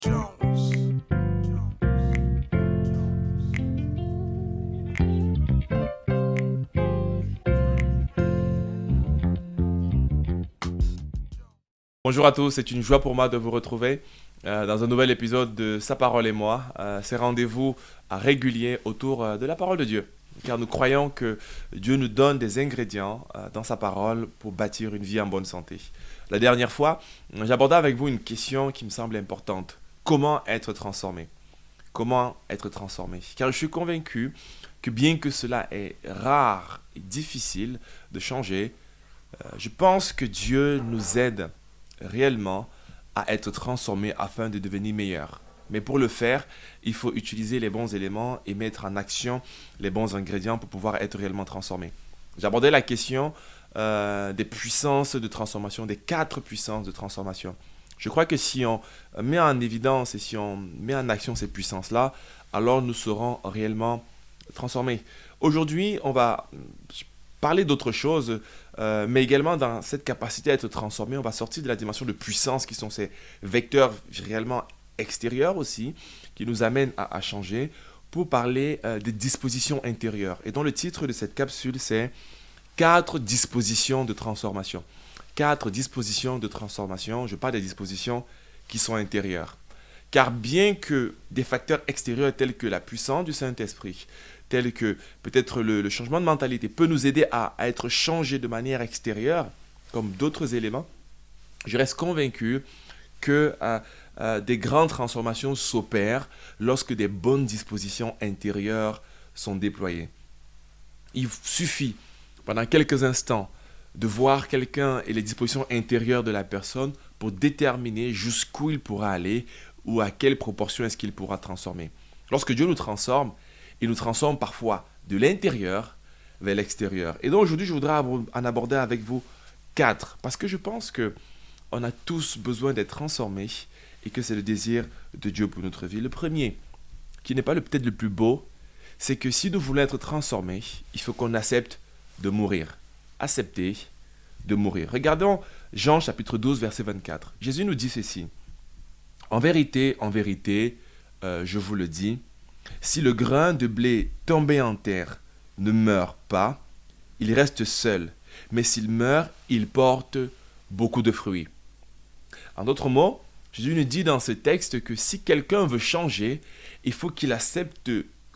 Jones. Bonjour à tous, c'est une joie pour moi de vous retrouver dans un nouvel épisode de Sa parole et moi, ces rendez-vous réguliers autour de la parole de Dieu. Car nous croyons que Dieu nous donne des ingrédients dans sa parole pour bâtir une vie en bonne santé. La dernière fois, j'abordais avec vous une question qui me semble importante. Comment être transformé? Comment être transformé? Car je suis convaincu que bien que cela est rare et difficile de changer, je pense que Dieu nous aide réellement à être transformés afin de devenir meilleurs. Mais pour le faire, il faut utiliser les bons éléments et mettre en action les bons ingrédients pour pouvoir être réellement transformé. J'abordais la question des puissances de transformation, des 4 puissances de transformation. Je crois que si on met en évidence et si on met en action ces puissances-là, alors nous serons réellement transformés. Aujourd'hui, on va parler d'autre chose, mais également dans cette capacité à être transformé, on va sortir de la dimension de puissance qui sont ces vecteurs réellement extérieurs aussi, qui nous amènent à changer, pour parler des dispositions intérieures. Et dont le titre de cette capsule, c'est 4 dispositions de transformation. 4 dispositions de transformation, je parle des dispositions qui sont intérieures. Car bien que des facteurs extérieurs tels que la puissance du Saint-Esprit, tels que peut-être le changement de mentalité peut nous aider à être changés de manière extérieure, comme d'autres éléments, je reste convaincu que des grandes transformations s'opèrent lorsque des bonnes dispositions intérieures sont déployées. Il suffit, pendant quelques instants, de voir quelqu'un et les dispositions intérieures de la personne pour déterminer jusqu'où il pourra aller ou à quelle proportion est-ce qu'il pourra transformer. Lorsque Dieu nous transforme, il nous transforme parfois de l'intérieur vers l'extérieur. Et donc aujourd'hui, je voudrais en aborder avec vous 4, parce que je pense qu'on a tous besoin d'être transformés et que c'est le désir de Dieu pour notre vie. Le premier, qui n'est pas peut-être le plus beau, c'est que si nous voulons être transformés, il faut qu'on accepte de mourir. Accepter de mourir. Regardons Jean chapitre 12, verset 24. Jésus nous dit ceci. En vérité, je vous le dis, si le grain de blé tombé en terre ne meurt pas, il reste seul. Mais s'il meurt, il porte beaucoup de fruits. En d'autres mots, Jésus nous dit dans ce texte que si quelqu'un veut changer, il faut qu'il accepte,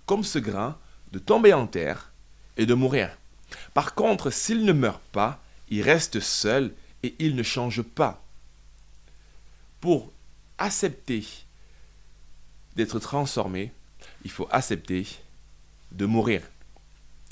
comme ce grain, de tomber en terre et de mourir. Par contre, s'il ne meurt pas, il reste seul et il ne change pas. Pour accepter d'être transformé, il faut accepter de mourir.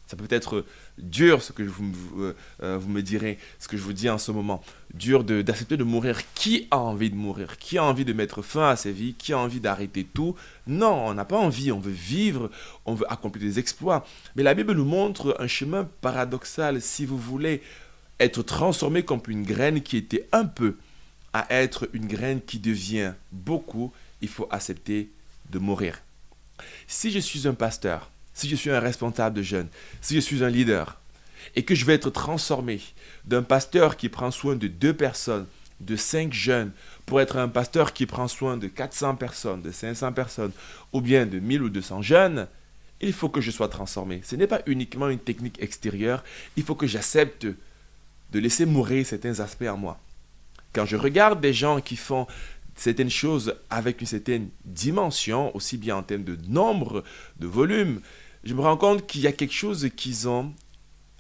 Ça peut être dur, ce que vous me direz, ce que je vous dis en ce moment. Dur d'accepter de mourir. Qui a envie de mourir? Qui a envie de mettre fin à sa vie? Qui a envie d'arrêter tout? Non, on n'a pas envie. On veut vivre, on veut accomplir des exploits. Mais la Bible nous montre un chemin paradoxal. Si vous voulez être transformé comme une graine qui était un peu à être une graine qui devient beaucoup, il faut accepter de mourir. Si je suis un pasteur, si je suis un responsable de jeunes, si je suis un leader, et que je vais être transformé d'un pasteur qui prend soin de 2 personnes, de 5 jeunes, pour être un pasteur qui prend soin de 400 personnes, de 500 personnes, ou bien de 1000 ou 200 jeunes, il faut que je sois transformé. Ce n'est pas uniquement une technique extérieure, il faut que j'accepte de laisser mourir certains aspects en moi. Quand je regarde des gens qui font certaines choses avec une certaine dimension, aussi bien en termes de nombre, de volume, je me rends compte qu'il y a quelque chose qu'ils ont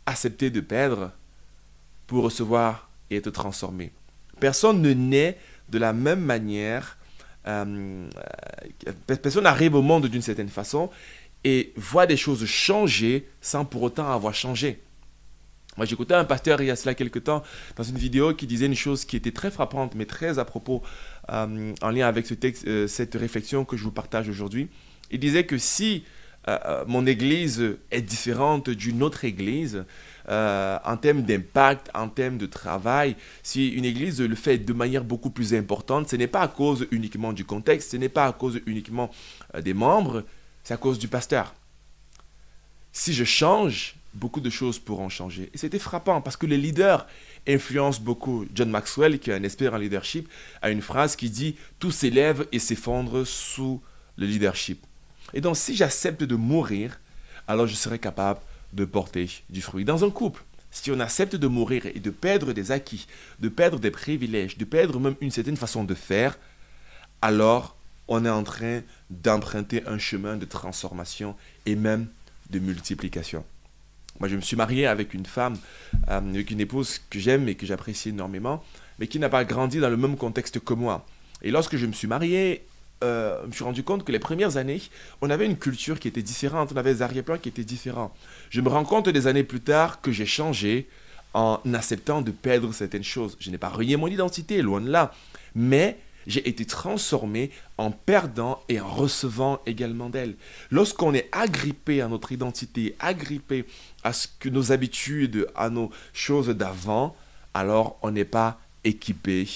accepté de perdre pour recevoir et être transformé. Personne ne naît de la même manière, personne n'arrive au monde d'une certaine façon et voit des choses changer sans pour autant avoir changé. Moi, j'écoutais un pasteur il y a cela quelques temps dans une vidéo qui disait une chose qui était très frappante, mais très à propos, en lien avec ce texte, cette réflexion que je vous partage aujourd'hui. Il disait que si mon église est différente d'une autre église, en termes d'impact, en termes de travail, si une église le fait de manière beaucoup plus importante, ce n'est pas à cause uniquement du contexte, ce n'est pas à cause uniquement des membres, c'est à cause du pasteur. Si je change, beaucoup de choses pourront changer. Et c'était frappant parce que les leaders influencent beaucoup. John Maxwell, qui est un expert en leadership, a une phrase qui dit « Tout s'élève et s'effondre sous le leadership ». Et donc, si j'accepte de mourir, alors je serai capable de porter du fruit. Dans un couple, si on accepte de mourir et de perdre des acquis, de perdre des privilèges, de perdre même une certaine façon de faire, alors on est en train d'emprunter un chemin de transformation et même de multiplication. Moi, je me suis marié avec une femme, avec une épouse que j'aime et que j'apprécie énormément, mais qui n'a pas grandi dans le même contexte que moi. Et lorsque je me suis marié, je me suis rendu compte que les premières années, on avait une culture qui était différente, on avait des arrière-plans qui étaient différents. Je me rends compte des années plus tard que j'ai changé en acceptant de perdre certaines choses. Je n'ai pas renié mon identité, loin de là, mais j'ai été transformé en perdant et en recevant également d'elle. Lorsqu'on est agrippé à notre identité, agrippé à ce que nos habitudes, à nos choses d'avant, alors on n'est pas équipé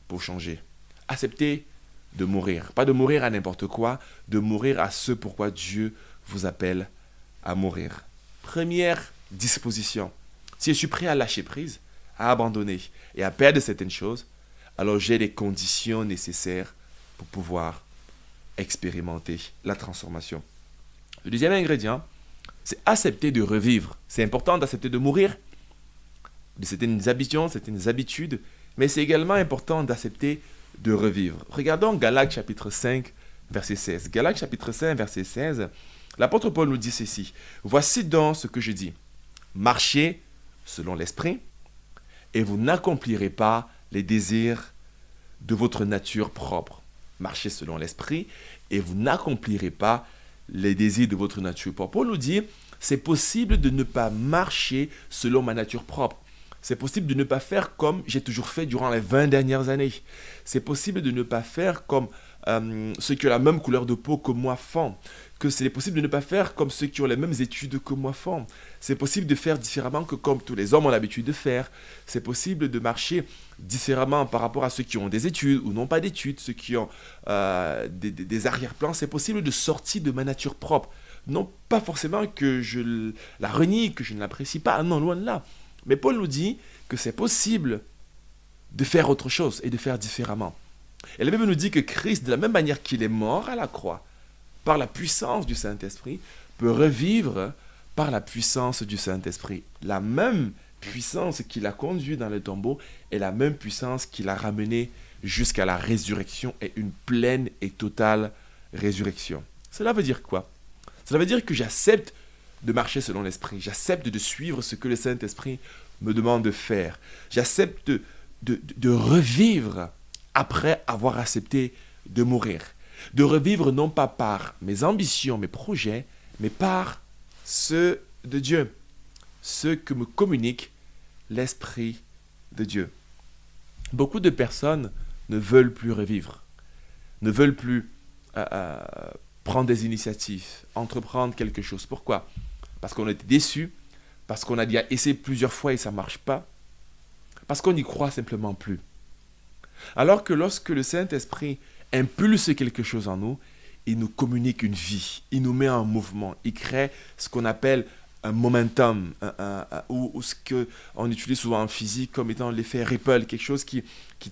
pour changer. Acceptez de mourir. Pas de mourir à n'importe quoi, de mourir à ce pourquoi Dieu vous appelle à mourir. Première disposition. Si je suis prêt à lâcher prise, à abandonner et à perdre certaines choses, alors j'ai les conditions nécessaires pour pouvoir expérimenter la transformation. Le deuxième ingrédient, c'est accepter de revivre. C'est important d'accepter de mourir de certaines habitudes, mais c'est également important d'accepter de revivre. Regardons Galates chapitre 5, verset 16. Galates chapitre 5, verset 16, l'apôtre Paul nous dit ceci. Voici donc ce que je dis. Marchez selon l'esprit et vous n'accomplirez pas les désirs de votre nature propre. Marchez selon l'esprit et vous n'accomplirez pas les désirs de votre nature propre. Paul nous dit, c'est possible de ne pas marcher selon ma nature propre. C'est possible de ne pas faire comme j'ai toujours fait durant les 20 dernières années. C'est possible de ne pas faire comme ceux qui ont la même couleur de peau que moi font. Que c'est possible de ne pas faire comme ceux qui ont les mêmes études que moi font. C'est possible de faire différemment que comme tous les hommes ont l'habitude de faire. C'est possible de marcher différemment par rapport à ceux qui ont des études ou non pas d'études, ceux qui ont des arrière-plans. C'est possible de sortir de ma nature propre. Non pas forcément que je la renie, que je ne l'apprécie pas, non, loin de là. Mais Paul nous dit que c'est possible de faire autre chose et de faire différemment. Et la Bible nous dit que Christ, de la même manière qu'il est mort à la croix, par la puissance du Saint-Esprit, peut revivre par la puissance du Saint-Esprit. La même puissance qui l'a conduit dans le tombeau est la même puissance qui l'a ramené jusqu'à la résurrection et une pleine et totale résurrection. Cela veut dire quoi? Cela veut dire que j'accepte de marcher selon l'Esprit. J'accepte de suivre ce que le Saint-Esprit me demande de faire. J'accepte de revivre après avoir accepté de mourir. De revivre non pas par mes ambitions, mes projets, mais par ceux de Dieu. Ceux que me communique l'Esprit de Dieu. Beaucoup de personnes ne veulent plus revivre, ne veulent plus prendre des initiatives, entreprendre quelque chose. Pourquoi? Parce qu'on était déçus, parce qu'on a déjà essayé plusieurs fois et ça ne marche pas, parce qu'on n'y croit simplement plus. Alors que lorsque le Saint-Esprit impulse quelque chose en nous, il nous communique une vie, il nous met en mouvement, il crée ce qu'on appelle un momentum, ou ce qu'on utilise souvent en physique comme étant l'effet ripple, quelque chose qui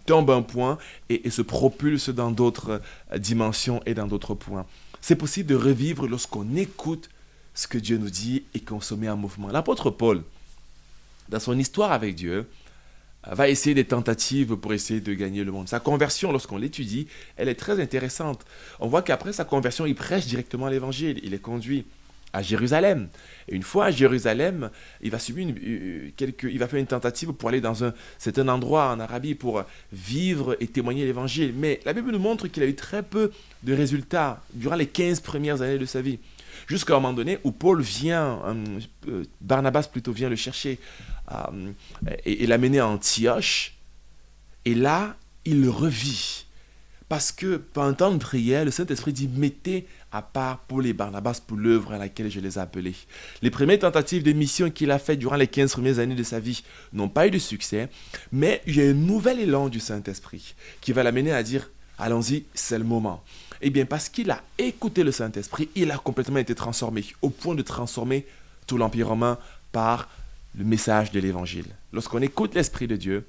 tombe un point et se propulse dans d'autres dimensions et dans d'autres points. C'est possible de revivre lorsqu'on écoute ce que Dieu nous dit et qu'on se met en mouvement. L'apôtre Paul, dans son histoire avec Dieu, va essayer des tentatives pour essayer de gagner le monde. Sa conversion, lorsqu'on l'étudie, elle est très intéressante. On voit qu'après sa conversion, il prêche directement l'évangile. Il est conduit à Jérusalem. Et une fois à Jérusalem, il va faire une tentative pour aller dans un certain endroit en Arabie pour vivre et témoigner l'évangile. Mais la Bible nous montre qu'il a eu très peu de résultats durant les 15 premières années de sa vie. Jusqu'à un moment donné où Barnabas plutôt vient le chercher et l'amener à Antioche. Et là, il revit. Parce que pendant un temps de prière, le Saint-Esprit dit « Mettez à part Paul et Barnabas pour l'œuvre à laquelle je les ai appelés. » Les premières tentatives de mission qu'il a faites durant les 15 premières années de sa vie n'ont pas eu de succès, mais il y a un nouvel élan du Saint-Esprit qui va l'amener à dire « Allons-y, c'est le moment. » Eh bien, parce qu'il a écouté le Saint-Esprit, il a complètement été transformé, au point de transformer tout l'Empire romain par le message de l'Évangile. Lorsqu'on écoute l'Esprit de Dieu,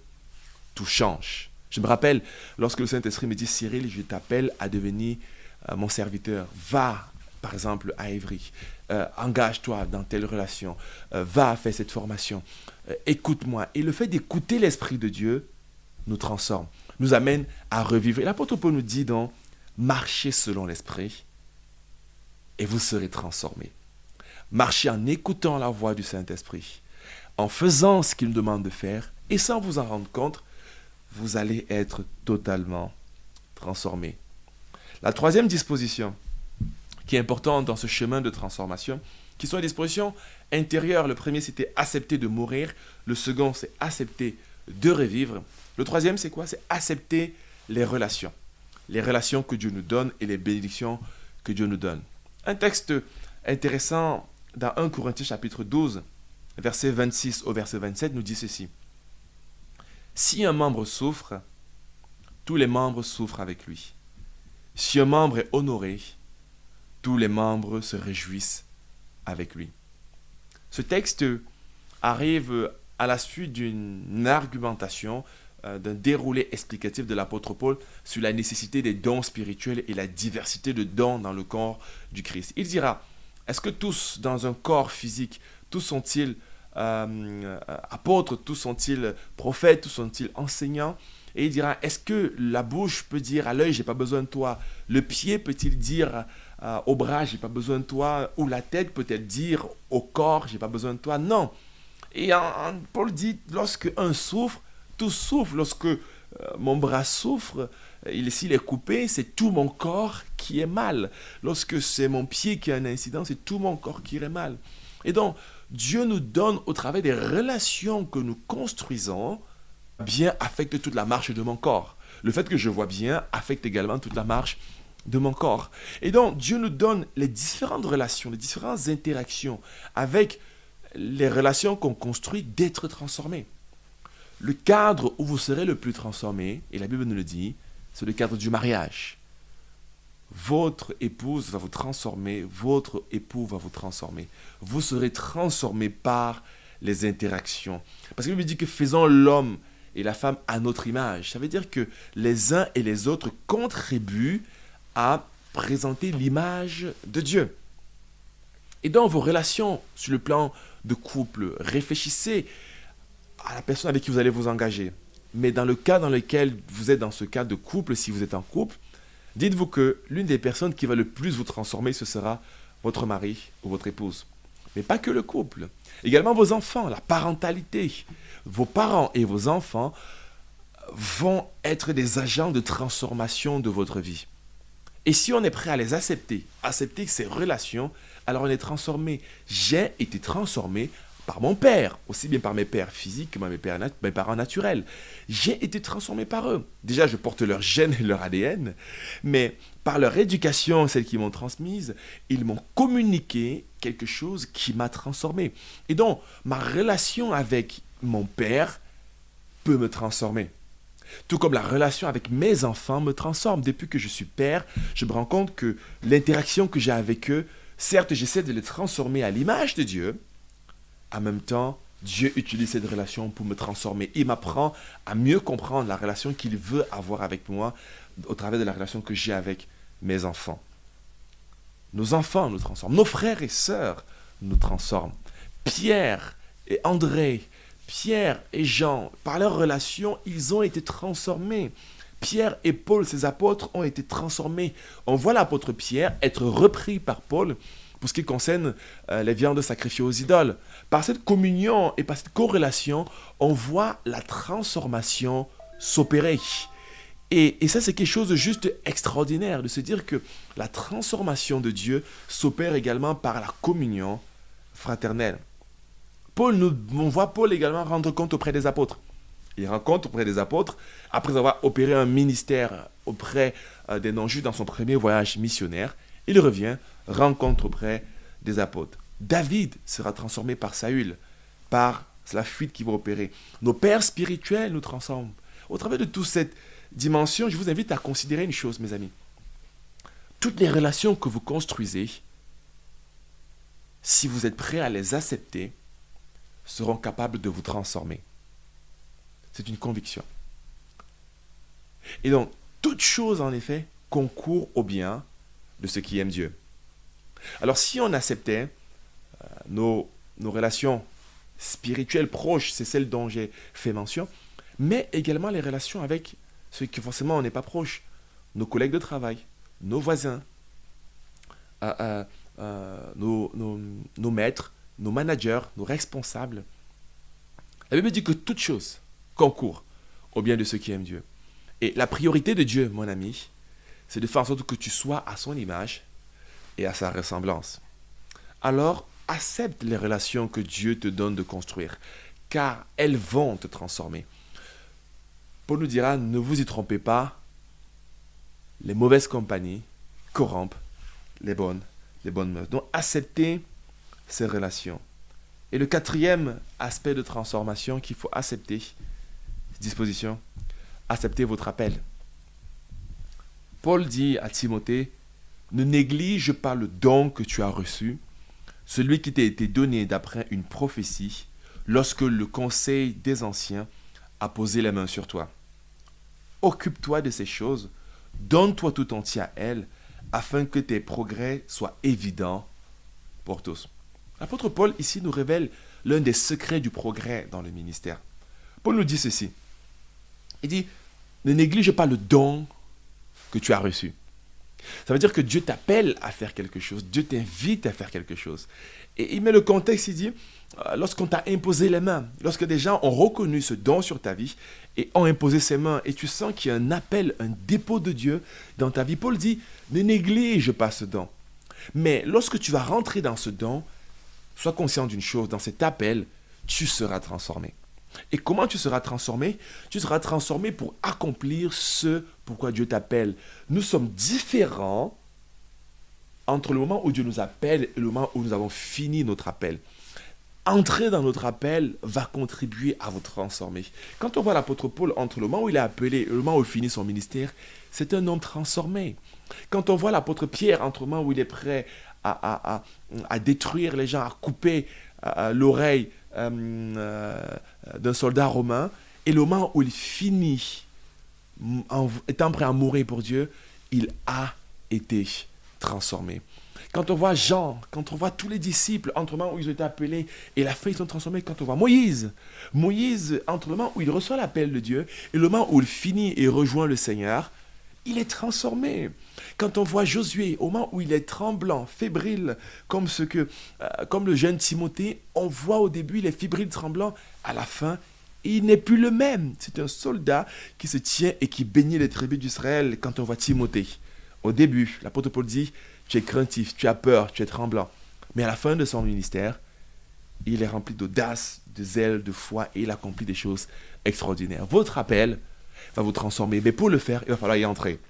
tout change. Je me rappelle, lorsque le Saint-Esprit me dit, Cyril, je t'appelle à devenir mon serviteur. Va, par exemple, à Évry. Engage-toi dans telle relation. Va faire cette formation. Écoute-moi. Et le fait d'écouter l'Esprit de Dieu nous transforme, nous amène à revivre. Et l'apôtre Paul nous dit donc, marchez selon l'Esprit et vous serez transformés. Marchez en écoutant la voix du Saint-Esprit, en faisant ce qu'il nous demande de faire, et sans vous en rendre compte, vous allez être totalement transformés. La troisième disposition qui est importante dans ce chemin de transformation, qui sont les dispositions intérieures. Le premier, c'était accepter de mourir. Le second, c'est accepter de revivre. Le troisième, c'est quoi? C'est accepter les relations. Les relations que Dieu nous donne et les bénédictions que Dieu nous donne. Un texte intéressant dans 1 Corinthiens chapitre 12, verset 26 au verset 27, nous dit ceci. Si un membre souffre, tous les membres souffrent avec lui. Si un membre est honoré, tous les membres se réjouissent avec lui. Ce texte arrive à la suite d'une argumentation, d'un déroulé explicatif de l'apôtre Paul sur la nécessité des dons spirituels et la diversité de dons dans le corps du Christ. Il dira, est-ce que tous dans un corps physique, tous sont-ils apôtres, tous sont-ils prophètes, tous sont-ils enseignants? Et il dira, est-ce que la bouche peut dire à l'œil, j'ai pas besoin de toi? Le pied peut-il dire au bras, j'ai pas besoin de toi? Ou la tête peut-elle dire au corps, j'ai pas besoin de toi? Non. Et Paul dit, lorsque un souffre, tout souffre. Lorsque mon bras souffre, s'il est coupé, c'est tout mon corps qui est mal. Lorsque c'est mon pied qui a un incident, c'est tout mon corps qui est mal. Et donc, Dieu nous donne au travers des relations que nous construisons, bien affecte toute la marche de mon corps. Le fait que je vois bien affecte également toute la marche de mon corps. Et donc, Dieu nous donne les différentes relations, les différentes interactions avec les relations qu'on construit d'être transformés. Le cadre où vous serez le plus transformé, et la Bible nous le dit, c'est le cadre du mariage. Votre épouse va vous transformer, votre époux va vous transformer. Vous serez transformé par les interactions. Parce que la Bible dit que faisons l'homme et la femme à notre image. Ça veut dire que les uns et les autres contribuent à présenter l'image de Dieu. Et dans vos relations sur le plan de couple, réfléchissez à la personne avec qui vous allez vous engager. Mais dans le cas dans lequel vous êtes dans ce cas de couple, si vous êtes en couple, dites-vous que l'une des personnes qui va le plus vous transformer, ce sera votre mari ou votre épouse. Mais pas que le couple. Également vos enfants, la parentalité. Vos parents et vos enfants vont être des agents de transformation de votre vie. Et si on est prêt à les accepter ces relations, alors on est transformé. J'ai été transformé par mon père, aussi bien par mes pères physiques que mes parents naturels. J'ai été transformé par eux. Déjà, je porte leur gène et leur ADN, mais par leur éducation, celle qu'ils m'ont transmise, ils m'ont communiqué quelque chose qui m'a transformé. Et donc, ma relation avec mon père peut me transformer. Tout comme la relation avec mes enfants me transforme. Depuis que je suis père, je me rends compte que l'interaction que j'ai avec eux, certes, j'essaie de les transformer à l'image de Dieu. En même temps, Dieu utilise cette relation pour me transformer. Il m'apprend à mieux comprendre la relation qu'il veut avoir avec moi au travers de la relation que j'ai avec mes enfants. Nos enfants nous transforment. Nos frères et sœurs nous transforment. Pierre et André, Pierre et Jean, par leur relation, ils ont été transformés. Pierre et Paul, ces apôtres, ont été transformés. On voit l'apôtre Pierre être repris par Paul pour ce qui concerne les viandes sacrifiées aux idoles. Par cette communion et par cette corrélation, on voit la transformation s'opérer. Et ça, c'est quelque chose de juste extraordinaire, de se dire que la transformation de Dieu s'opère également par la communion fraternelle. On voit Paul également rendre compte auprès des apôtres. Il rend compte auprès des apôtres, après avoir opéré un ministère auprès des non-juifs dans son premier voyage missionnaire, il revient, rend compte auprès des apôtres. David sera transformé par Saül, par la fuite qu'il va opérer. Nos pères spirituels nous transforment. Au travers de toute cette dimension, je vous invite à considérer une chose, mes amis. Toutes les relations que vous construisez, si vous êtes prêts à les accepter, seront capables de vous transformer. C'est une conviction. Et donc, toute chose, en effet, concourt au bien de ceux qui aiment Dieu. Alors, si on acceptait nos relations spirituelles proches, c'est celles dont j'ai fait mention, mais également les relations avec ceux qui forcément on n'est pas proche, nos collègues de travail, nos voisins, nos maîtres, nos managers, nos responsables. La Bible dit que toute chose concourt au bien de ceux qui aiment Dieu. Et la priorité de Dieu, mon ami, c'est de faire en sorte que tu sois à son image et à sa ressemblance. Alors, accepte les relations que Dieu te donne de construire, car elles vont te transformer. Paul nous dira, ne vous y trompez pas, les mauvaises compagnies corrompent les bonnes mœurs. Donc, acceptez ces relations. Et le quatrième aspect de transformation qu'il faut accepter, disposition, acceptez votre appel. Paul dit à Timothée, ne néglige pas le don que tu as reçu, celui qui t'a été donné d'après une prophétie, lorsque le conseil des anciens a posé les mains sur toi. Occupe-toi de ces choses, donne-toi tout entier à elles, afin que tes progrès soient évidents pour tous. L'apôtre Paul ici nous révèle l'un des secrets du progrès dans le ministère. Paul nous dit ceci. Il dit, ne néglige pas le don que tu as reçu. Ça veut dire que Dieu t'appelle à faire quelque chose, Dieu t'invite à faire quelque chose. Et il met le contexte, il dit, lorsqu'on t'a imposé les mains, lorsque des gens ont reconnu ce don sur ta vie et ont imposé ses mains, et tu sens qu'il y a un appel, un dépôt de Dieu dans ta vie, Paul dit, ne néglige pas ce don. Mais lorsque tu vas rentrer dans ce don, sois conscient d'une chose, dans cet appel, tu seras transformé. Et comment tu seras transformé? Tu seras transformé pour accomplir ce pourquoi Dieu t'appelle. Nous sommes différents entre le moment où Dieu nous appelle et le moment où nous avons fini notre appel. Entrer dans notre appel va contribuer à vous transformer. Quand on voit l'apôtre Paul entre le moment où il est appelé et le moment où il finit son ministère, c'est un homme transformé. Quand on voit l'apôtre Pierre entre le moment où il est prêt à détruire les gens, à couper l'oreille d'un soldat romain, et le moment où il finit, étant prêt à mourir pour Dieu, il a été transformé. Quand on voit Jean, quand on voit tous les disciples, entre le moment où ils ont été appelés et la fin ils sont transformés, quand on voit Moïse, entre le moment où il reçoit l'appel de Dieu et le moment où il finit et rejoint le Seigneur, il est transformé. Quand on voit Josué, au moment où il est tremblant, fébrile, comme le jeune Timothée, on voit au début il est fébrile, tremblant, à la fin, il n'est plus le même. C'est un soldat qui se tient et qui bénit les tribus d'Israël quand on voit Timothée. Au début, l'apôtre Paul dit, tu es craintif, tu as peur, tu es tremblant. Mais à la fin de son ministère, il est rempli d'audace, de zèle, de foi et il accomplit des choses extraordinaires. Votre appel va vous transformer. Mais pour le faire, il va falloir y entrer.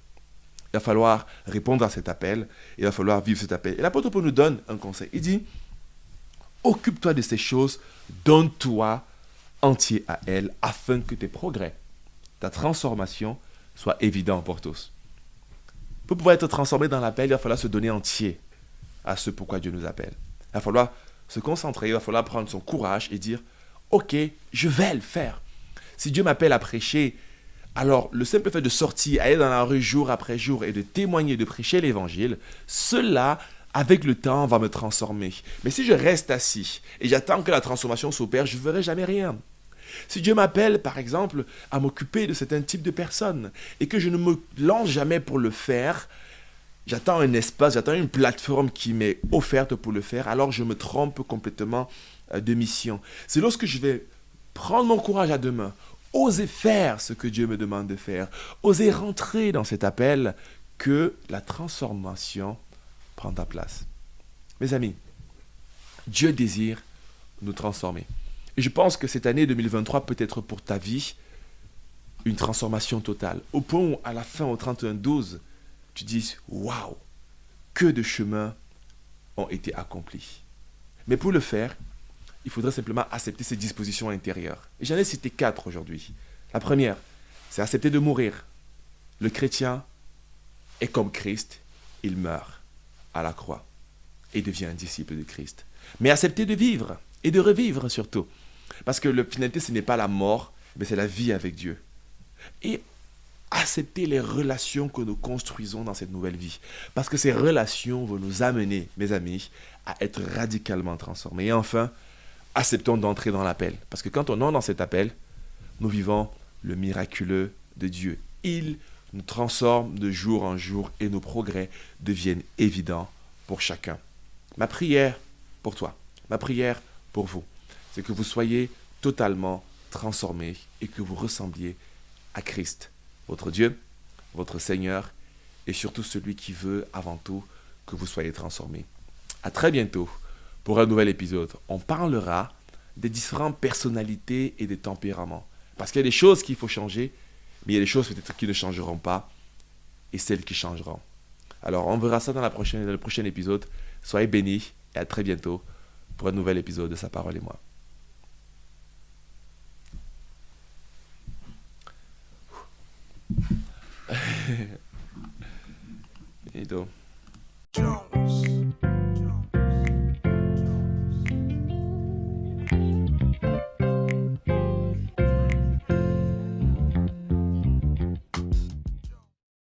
Il va falloir répondre à cet appel. Il va falloir vivre cet appel. Et l'apôtre Paul nous donne un conseil. Il dit, occupe-toi de ces choses, donne-toi entier à elles, afin que tes progrès, ta transformation, soient évidents pour tous. Pour pouvoir être transformé dans l'appel, il va falloir se donner entier à ce pourquoi Dieu nous appelle. Il va falloir se concentrer, il va falloir prendre son courage et dire, ok, je vais le faire. Si Dieu m'appelle à prêcher, alors le simple fait de sortir, aller dans la rue jour après jour et de témoigner, de prêcher l'évangile, cela, avec le temps, va me transformer. Mais si je reste assis et j'attends que la transformation s'opère, je ne verrai jamais rien. Si Dieu m'appelle, par exemple, à m'occuper de certains types de personnes et que je ne me lance jamais pour le faire, j'attends un espace, j'attends une plateforme qui m'est offerte pour le faire, alors je me trompe complètement de mission. C'est lorsque je vais prendre mon courage à deux mains, oser faire ce que Dieu me demande de faire, oser rentrer dans cet appel, que la transformation prendra place. Mes amis, Dieu désire nous transformer. Et je pense que cette année 2023 peut être pour ta vie une transformation totale. Au point où, à la fin, au 31-12, tu dis « Waouh, que de chemins ont été accomplis. » Mais pour le faire, il faudrait simplement accepter ces dispositions intérieures. Et j'en ai cité 4 aujourd'hui. La première, c'est accepter de mourir. Le chrétien est comme Christ, il meurt à la croix et devient un disciple de Christ. Mais accepter de vivre et de revivre surtout. Parce que la finalité, ce n'est pas la mort, mais c'est la vie avec Dieu. Et accepter les relations que nous construisons dans cette nouvelle vie. Parce que ces relations vont nous amener, mes amis, à être radicalement transformés. Et enfin, acceptons d'entrer dans l'appel. Parce que quand on entre dans cet appel, nous vivons le miraculeux de Dieu. Il nous transforme de jour en jour et nos progrès deviennent évidents pour chacun. Ma prière pour toi, ma prière pour vous, c'est que vous soyez totalement transformés et que vous ressembliez à Christ, votre Dieu, votre Seigneur et surtout celui qui veut avant tout que vous soyez transformés. À très bientôt pour un nouvel épisode. On parlera des différentes personnalités et des tempéraments. Parce qu'il y a des choses qu'il faut changer, mais il y a des choses peut-être qui ne changeront pas et celles qui changeront. Alors on verra ça dans le prochain épisode. Soyez bénis et à très bientôt pour un nouvel épisode de Sa parole et moi. Et donc. Jones.